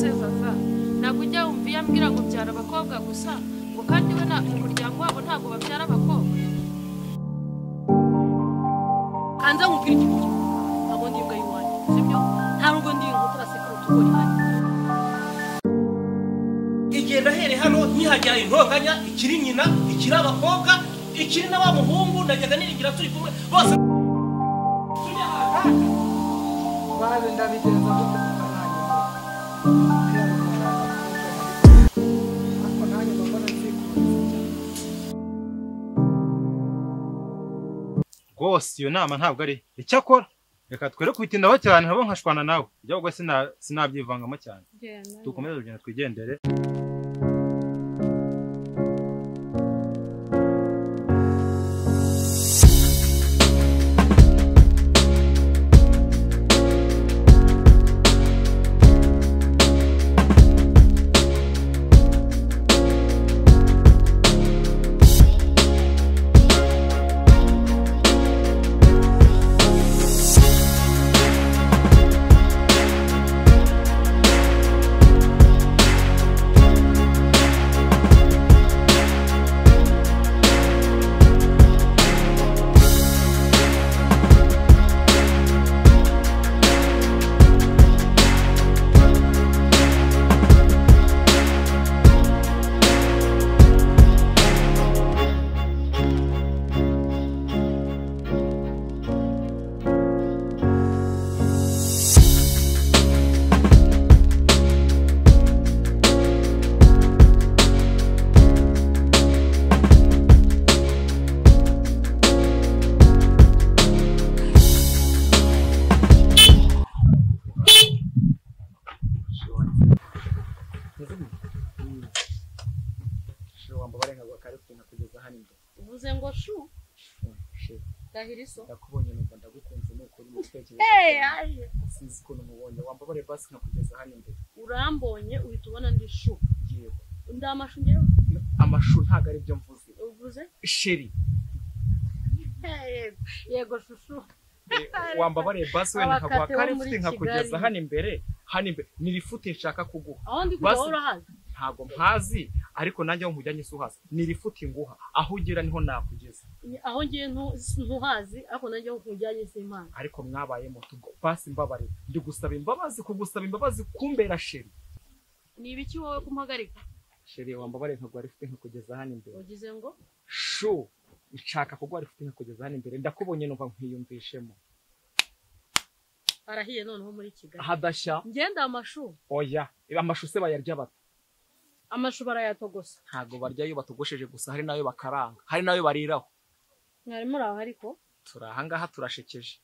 se bava nakujya umviye ambwira ngo byara abakobwa gusa ngo kandi we na umuryango wabo ntago babyara abakobwa kanza nkubwira iki ntabwo ndi imbwa y'uwanjye sibyo nta rugo ndi ngo turasekuru tugori hano igenda here hano ntihajya intoganya ikiri nyina ikiri abakobwa ikiri na wa muhungu najyaga niringira turi kumwe bose baze ndabigenza gute rwose iyo nama ntabwo ari icyakora reka twere kubitindaho cyane habo nkashwana nawe ibyo ubwo sinabyivangamo cyane dukomeze urugendo twigendere uvuze ngo shu dahiriso ndakubonye numva ndagukunze nuko uri mutekereza aje sinzi ko numubonye wambabare basi nkakugeza hano imbere urambonye uhita ubona ndi shu yego ndamashu ngewe amashu ntago ari byo mvuze uvuze sheri yego shushu wambabare basi wenda nkaguha kare mfite nkakugeza hano imbere nirifute nshaka kuguha aho ndi kujya urahazi ntago mpazi ariko nanjye aho nkujyanye suhaza nirifute nguha aho ugera niho nakugeza aho ngiye ntuhazi ariko nanjye aho nkujyanye simpana ariko mwabaye moto basi mbabare ndi gusaba imbabazi kugusaba imbabazi kumbera sheri ni ibiki wowe kumpagarika sheri wambabare nkaguha rifite nkakugeza hano imbere ugize ngo shu nshaka kuguha rifite nkakugeza hano imbere ndakubonye numva nkwiyumvishemo arahiye noneho muri Kigali hadashya ngenda amashu oya amashu se bayarya bata amashu barayatogosa ntago barya yo batogosheje gusa hari nayo bakaranga hari nayo bariraho mwari muri aho ariko turahangaha turashekeje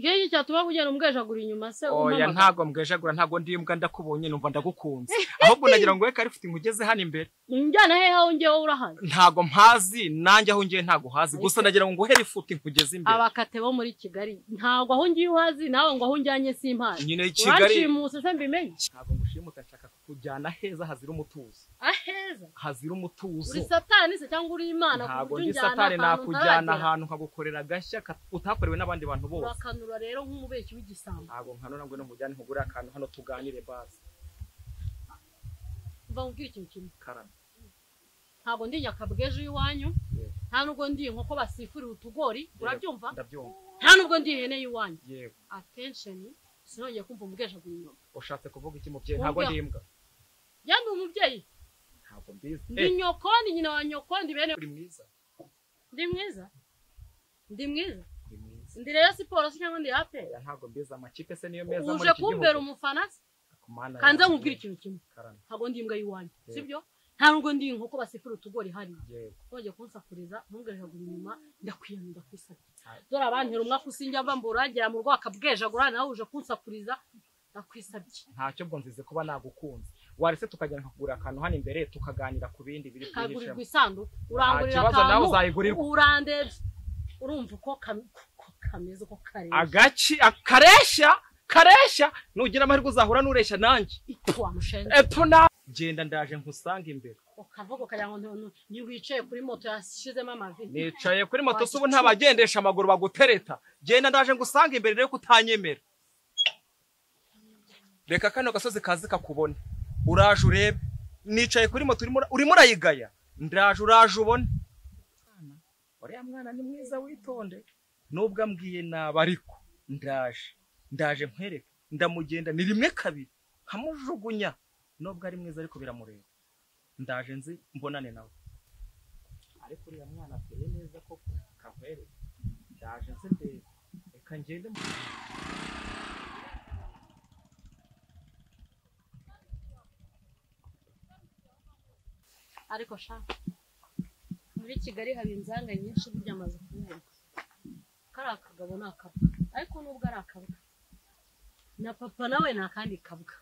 Ngeje cyatuma kugenda umbwejagura inyuma se oya ntago mbwejagura ntago ndimbwa ndakubonye numva ndagukunze ahubwo nagira ngo we kari ufite ngugeze hano imbere njyana he aho ngewe urahazi ntago mpazi nanjye aho ngiye ntago hazi gusa nagira ngo nguhere ifuti nkugeze imbere abakate bo muri Kigali ntago aho ngiye uhazi nawe ngo aho njyanye simpana nyine Kigali urashimuse se mbimenye ntago ngushimuta nshaka kujyana heza hazira umutuzo aheza hazira umutuzo uri satani se cyangwa uri imana ntago ndi satani nakujyana ahantu nkagukorera gashya utakorewe n'abandi bantu bose urakanura rero nk'umubeki w'igisambo ntago nkanura ngo nkujyane nkugure akantu hano tuganire base mva ubwira ikintu kimwe karame ntago ndi nyakabweje iwanyu nta nubwo ndi inkoko basifurira utugori urabyumva ndabyumva nta nubwo ndi ihene y'iwanyu yego attention sinongeye kumva umubwejagura inyuma ushatse kuvuga iki mubyeyi ntago ndi imbwa yandi umubyeyi ntago mbizi ndi nyoko ndi nyina wa nyoko ndi bene uri mwiza ndi mwiza ndi mwiza uri mwiza ndi rero siporo cyangwa ndi ape ntago mbizi amakipe se niyo meza uje kumbera umufana kanze nkubwira ikintu kimwe ntago ndi imbwa y'iwanyu sibyo nta nubwo ndi inkoko basifura utugori hari nongeye kunsakuriza ntubwejagura inyuma ndakwiyana ndakwisabye dore abantera umwaka usinjya mbamburagira mu rwaka bwejagura nawe uje kunsakuriza ndakwisabye ntacyo bwo nzize kuba nagukunze warese tukajya nkakugura akantu hano imbere tukaganira ku bindi biri kagurirwa isanduku urangurira akantu urandebye urumva uko kameze uko kareshya agaci akareshya nugira amahirwe uzahura n'ureshya nanjye epfo na genda ndaje nkusanga imbere ukavuga ukagira ngo ntiwicaye kuri moto yashizemo amavi nicaye kuri moto se ubu ntabagendesha amaguru bagutereta genda ndaje ngusanga imbere rero kutanyemera reka kano gasozi kazi kakubone uraje urebe nicaye kuri moto urimo urayigaya ndaje uraje ubone uriya mwana ni mwiza witonde nubwo ambwiye naba ariko ndaje nkwereke ndamugenda ni rimwe kabiri nkamujugunya nubwo ari mwiza ariko biramureba ndaje nzi mbonane nawe ariko uriya mwana ateye neza koko kavere ndaje nzi ndebe reka ngende ariko shaka muri Kigali haba inzanga nyinshi burya amaze kubona kari akagabo ni akabwa ariko nubwo ari akabwa na papa nawe nta kandi kabwa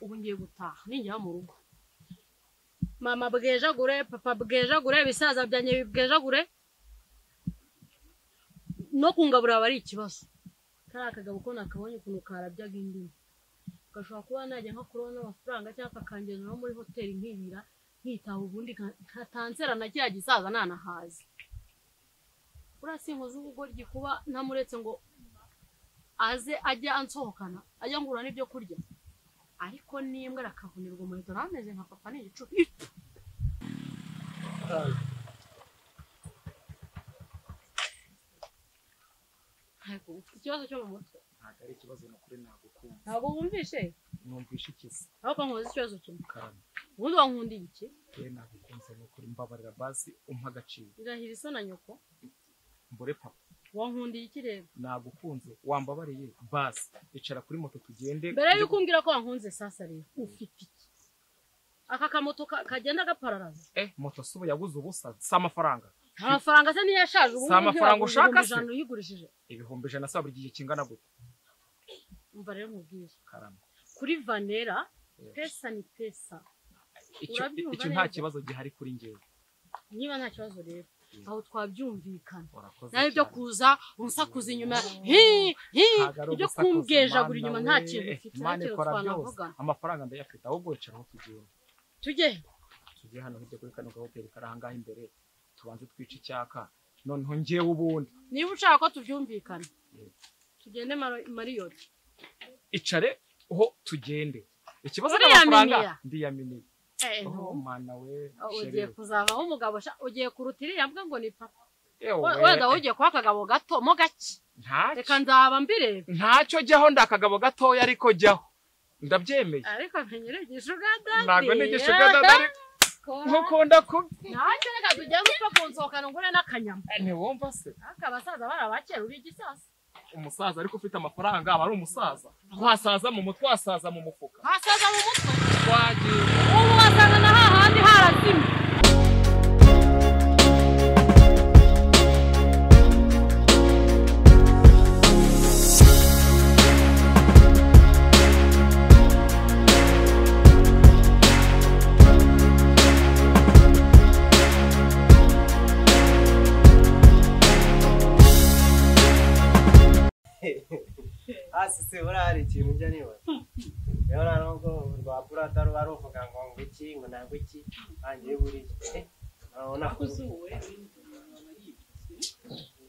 ubu ngiye gutaha ninjya mu rugo mama bwejagure papa bwejagure bisaza byanye bwejagure no kungabura bari ikibazo kari akagabo ko nakabonye ukuntu karabyaga indimi gashobora kuba najya nka kurona amafaranga cyangwa akangena no muri hoteli nkibira nkitaho ubundi nkatanzera na cya gisaza nanahazi urasi inkozi ubugoryi kuba ntamuretse ngo aze ajya ansohokana ajya ngura n'ibyo kurya ariko nimbwa rakavunirwa umuheto nameze nka papa ni igicupi ikibazo cyo mu mutwe ntabwo ari ikibazo nukuri nagukunda ntabwo wumvishe numvishe ikizi ahubwo nkoze ikibazo kimwe karame ubundi wankundiye iki nagukunze nukuri mbabarira basi umpa agaciro irahira isa na nyoko mbore papa wankundiye iki rero nagukunze wambabariye basi icara kuri moto tugende mbere yuko umbwira ko wankunze sasa rero ufite iki aka kamoto kagenda gapararaza moto subu yaguze ubusa si amafaranga se niyo yashaje ubu si amafaranga ushaka se uyigurishije ibihumbi 100 sa buri gihe kingana gute umva rero mubwire karame kuri Vanera pesa ni pesa icyo nta kibazo gihari kuri ngewe niba nta kibazo rero aho twabyumvikana nayo byo kuza umusakuza inyuma ibyo kumbwejagura inyuma nta kintu ufite nacyo twanavuga amafaranga ndayafite ahubwo wicara aho tujye hano hirya kuri kano hoteli karanga imbere tubanze twica icyaka noneho ngewe ubundi niba ushaka ko tubyumvikana tugende Mariyoti icare ho tugende ikibazo n'amafaranga ndiyaminiye mana we ugiye kuzavaho umugabo ugiye kurutira yambwa ngo ni papa wenda ugiye kwa kagabo gato mo gake reka nzaba mbire ntacyo jyaho ndakagabo gatoya ariko jyaho ndabyemeye ariko nkenyeregisha ugada ntabwo nigisha ugada nkukunda ku ntacyo reka tujye gupfa kunsohokana ngure n'akanyama ntiwumva se akabasaza barabakera uri igisasa umusaza ariko ufite amafaranga aba ari umusaza twasaza mu mutwe wasaza mu mufuka hasaza mu mutwe twagiye ubu wasanga na hahandi harazimye se urari ikintu njya nibaza rero ntabwo rwapura atari baruvuga ngo iki ngo ntabwo iki angiye buriya urabona ko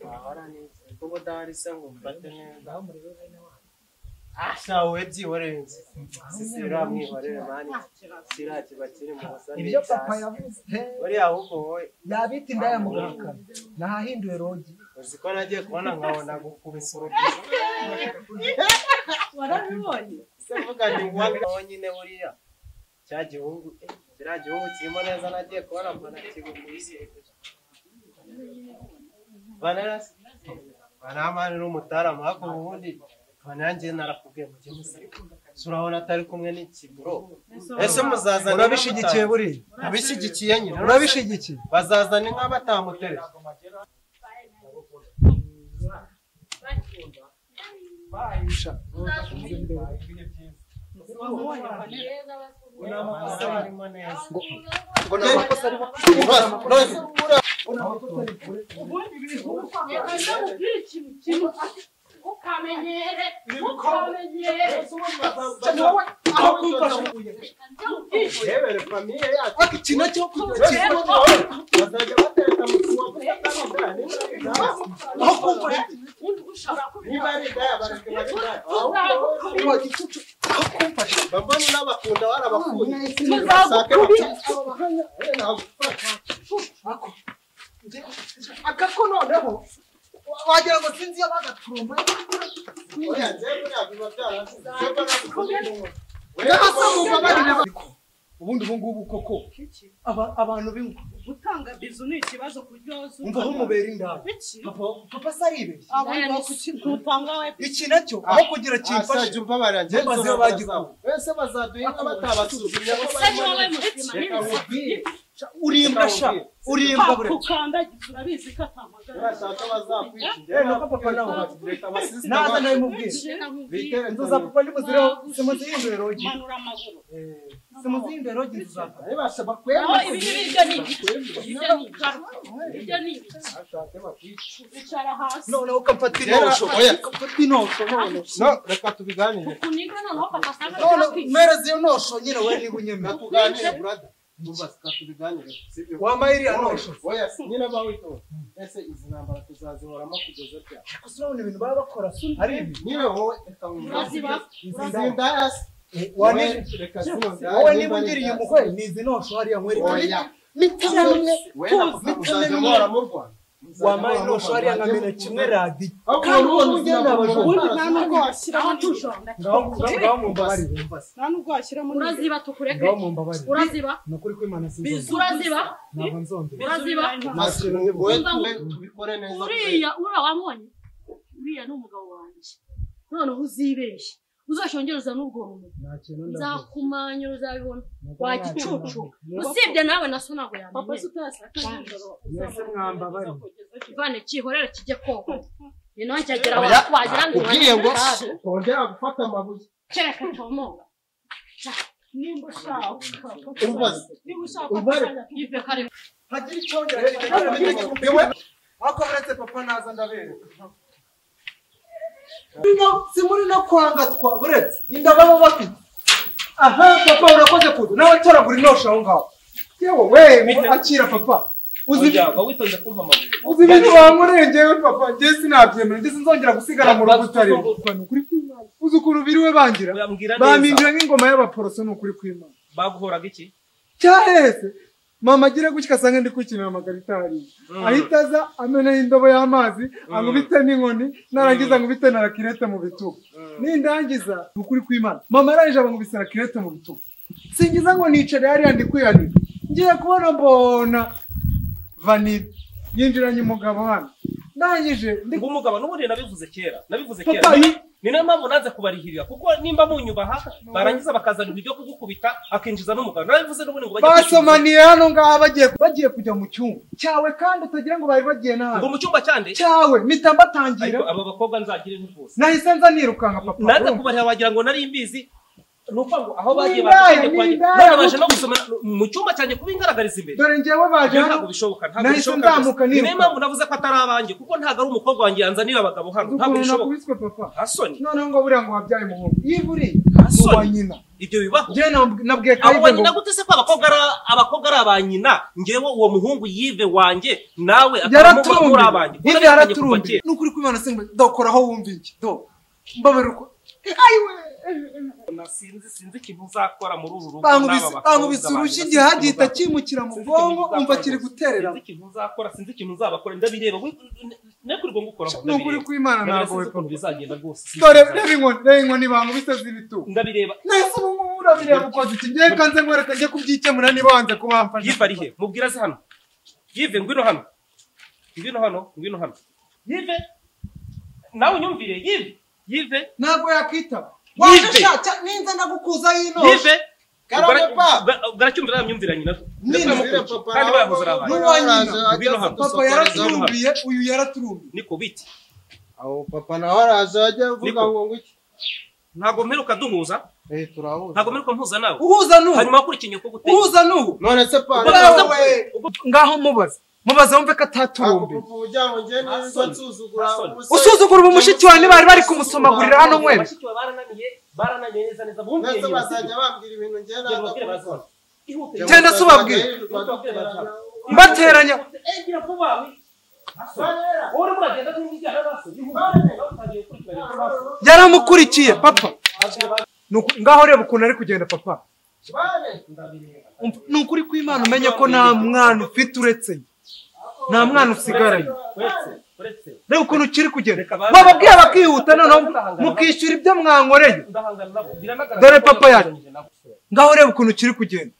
wahora neza kuko udahari se ngo umfate neza shawe byihoreze sisi uramwihorere mani kiriya kiba kiri mu musani ibyo papa yavuze buriya ahubwo wowe yabita indaya muganga nahahinduye rogi uzi ko nagiye kubona nkabona gukubisa urubyiruko warabibonye se mvuga ni ngombwa nyine buriya cya gihugu kiriya gihugu kirimo neza nagiye kubona mbona kigukubise banarasi banamani n'umutarama ariko ubundi banangiye narakubwiye mu gihe urabona atari kumwe n'ikiburo ese muzazana urabishigikiye buriya abishyigikiye nyine urabishigikiye bazazana inka batamuteretse mbona n'abakunda barabakunda akako noneho wagira ngo sinzi abagaturumba oya nzego yabiba byarasize ubundi ubu ngubu koko abantu b'ingwa gutanga bizu ni ikibazo kuryoza umva aho mubera indaya papa saribeshye iki nacyo aho kugira kimfashe umva barangiye maze bagikora wese bazaduhinga batabasuzumye ko urimbwa sha urimbwa bure kukandagiza urabizi ko atamagara bashaka bazakwica nuko papa nawe reka abasisita naza nawe mubwire nzoza papa ndi muzireho simuzihindure rogi manura amaguru simuzihindure rogi nzuzapfa basha bakwema ibyo ni ashaka bakwica icara hasi noneho ukamfata inosho ukamfata inosho no reka tubiganire kuniga noneho papa sanga none mereza iyo nosho nyine we niba unyemera tuganire brother Mubasika tubiganire sibyo wamayiri anosho oya nyine bawito ese izi ntambara tuzazihoramo kugeza cyane kusurabona ibintu baba bakora ari ibi niwe wowe reka uraziba izindayas wanije reka zino wowe niba ungiriye umukwe nizi nosho hariya nkwereka oya mitamwe muzajya mu Rwanda wamaye nosho hariya nkamena kimwe radi kandi ugenda ubundi nta nubwo washyiramo tujomba ngaho mumbabarire nta nubwo washyiramo uraziba tukureke ngaho mumbabarire uraziba nukuri kw'Imana sinzi uraziba ntabwo nzongera uraziba wowe tubikore neza uriya wamubonye uriya ni umugabo wanjye noneho uzibeshye uzashongereza n'ubwo rumwe nta kintu nzakumanyura uzabibona wagicucu usibye nawe naso ntabwo papa yamenye sutasaka nijoro mwese mwambabare ivane cyihorere kijye koga ni nawe cyagera wagira ngo ubwiye ngo tongera gufata amabuye kereka tomoga nimba ushaka niba ushaka ive kare hagira icyongera yewe ako uretse papa naza ndabereka si muri no kwangatwa uretse inda baba bafite aha papa urakoze kuza nawe toragura inosho aho ngaho yewe we akira papa uzi witonze kumpa amabuye uzi ibintu bankorengewe papa njye sinabyemera ndetse nzongera gusigara mu rugo utari ukuri kw'Imana uzi ukuntu biriwe bangira bampindura nk'ingoma y'abaporoso ni ukuri kw'Imana baguhoraga iki cyahese mama agira gutya asanga ndi kukinira amagaritari ahita aza amenaho indobo y'amazi angubite n'inkoni narangiza ngubite na rakirete mu bitugu nindangiza ukuri kw'Imana mama arangije abangubise rakirete mu bitugu singiza ngo nicare hariya ndi kwihanira ngiye kubona mbona vanilla yinjiranye umugabo hano ndangije ngo umugabo n'ubundi nabivuze kera papa ni nayo mpamvu nanze kubarihirira kuko nimba munyubaha barangiza bakazana ibyo kugukubita akinjiza n'umugabo nabivuze n'ubundi ngo basomaniye hano ngaha bagiye kujya mu cyumba cyawe kandi utagira ngo bari bagiye n'ahandi ngo mu cyumba cyande cyawe mpita mbatangira aba bakobwa nzagire ntifuza nahise nza nirukanka papa nanze kubarira wagira ngo nari mbizi nuko ngo aho bagiye none baje no gusoma mu cyumba cyanjye kuba ingaragariza imbere dore njyewe baje ntabwo bishoboka ni nayo mpamvu navuze ko atari abanjye kuko ntabwo ari umukobwa wanjye yanzanira abagabo hano ntabwo bishoboka hasoni noneho ngo buriya ngo wabyaye umuhungu iyo buri uwa nyina ibyo bibaho njyewe nabwiye abo nyina gute se ko abakobwa ari abanyina njyewe uwo muhungu yive wanjye nawe akaba muri abanjye yive yaraturumbiye n'ukuri kw'Imana singa dokoraho wumva iki do mbabere uko ayiwe sinzi ikintu uzakora muri uru rugo bangubise urushyi igihe hagihita kimukira mu bwonko umva kiri guterera sinzi ikintu uzakora sinzi ikintu uzabakora ndabireba nekurwa ngukoraho n'ukuri kw'Imana ntabwo wepo bizagenda rwose dore reba inkoni bangubise z'ibitugu ndabireba nese ubu ngubu urabireba ukoze iki ngiye kanze nkwereka njye kubyikemura niba wanze kubamfasha yive ari he mubwira se hano yive ngwino hano yive nawe unyumvire yive ntabwo yakwitaba waje shaka ninza nagukuza yino yive garacyumvira myumvira nyina kandi bayahoze abantu papa yaraturumbiye uyu yaraturumbiye niko biti aho papa nawe araje ajya avuga ngo iki ntago mperuka duhuza turahuza ntago mperuka mpuza nawe uhuza n'ubu hanyuma kurikinyo ko guteka uhuza n'ubu none se papa ngaho mubaza wumve ko ataturumbiye usuzugura ubu mushiki wawe ntibari bari kumusomagurira hano mwene barananiye neza bumviye bazajya bambwira ibintu njye ntabwo genda subabwira mbateranya yaramukurikiye papa ngaho reba ukuntu ari kugenda papa ni ukuri kw'Imana umenye ko nta mwana ufite uretse nta mwana usigaranye reba ukuntu ukiri kugenda bababwiye bakihuta noneho mukishyura ibyo mwankoreye dore papa yacu ngaho reba ukuntu ukiri kugenda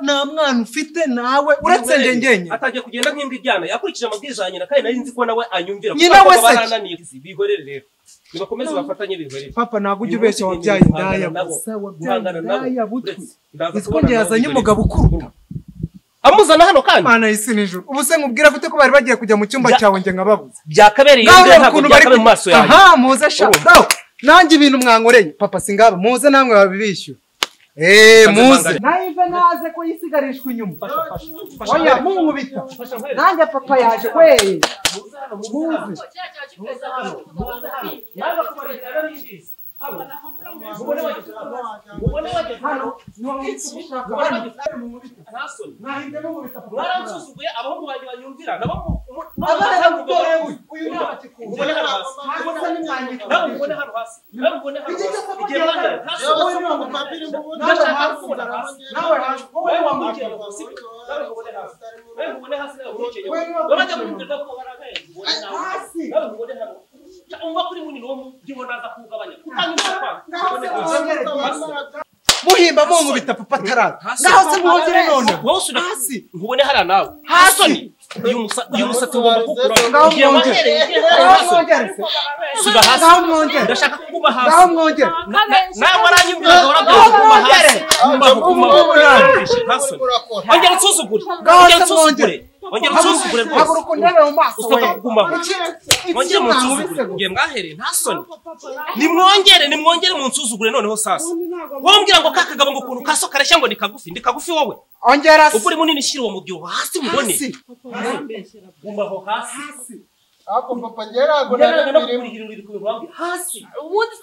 nta mwana ufite nawe uretse njye atagiye kugenda nk'imbwa iryana yakurikije amabwiriza ya nyina kandi nari nzi ko nawe anyumvira nyina wese bihorere rero nibakomeze bafatanye bihorere papa ntabwo ujya ubeshya wabyaye indaya gusa wabyaye indaya butwi izi ko njye yazanye umugabo ukuruta amuzana hano kandi mana y'isi n'ijuru ubu se nkubwira gute ko bari bagiye kujya mu cyumba cyawe njye nkababuze byakabereye ibyo ntabwo byakabereye mu maso yawe aha muze shaka nanjye ibintu mwankoreye papa singaba muze namwe babibishyura muze nayive naze ko yisigarishwa inyuma oya munkubita nanjye papa yaje we muze mwaransuzuguye abahungu banjye banyumvira nabo muhimba munkubita papa ataraza ngaho se muhongere none hasi nkubone hariya nawe hasoni uyu musatsi ugomba kukuraho ugiye wahereye suga hasi ndashaka kuguma hasi nawe waranyumvira warabwira kuguma hasi ongera unsuzugure ongera unsuzugure haguruka undebe mu maso usabwa kugumaho mwongere munsuzugure ngiye mwahereye nta soni nimwongere munsuzugure noneho sasa wombwira ngo kakagabo ngo ukuntu kaso kareshya ngo ni kagufi ndi kagufi wowe ongera ukuri munini shira uwo mubyo hasi mubone gumaho hasi ako papa ngerago nabiri hasi ubundi se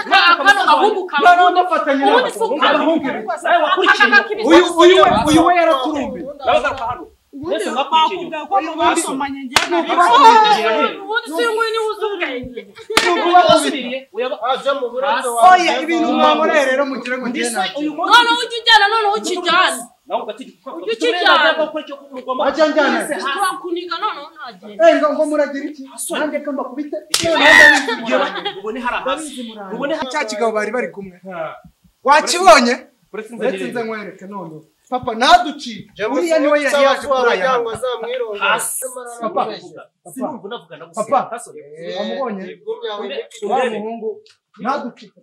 kano gahungu kawe none ndafatanya n'abahungu uyu we yaraturumbe nabagaruka hano mwese mwakurikiye oya ibintu mwankoreye rero mugire ngo ngende noneho ujya ujyana noneho ukijyana ajya njyana turakuniga noneho ntagenda ngo muragira iki nanjye ko mbakubite cya kigabo bari bari kumwe wakibonye uretse nze nkwereke none papa naducike uriya niwe yaje kuraya papa papa wamubonye wa muhungu naducike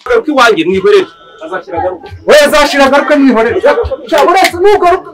garuka iwanjye mwihorere azashira garuka we azashira garuka mwihorere uretse nugaruka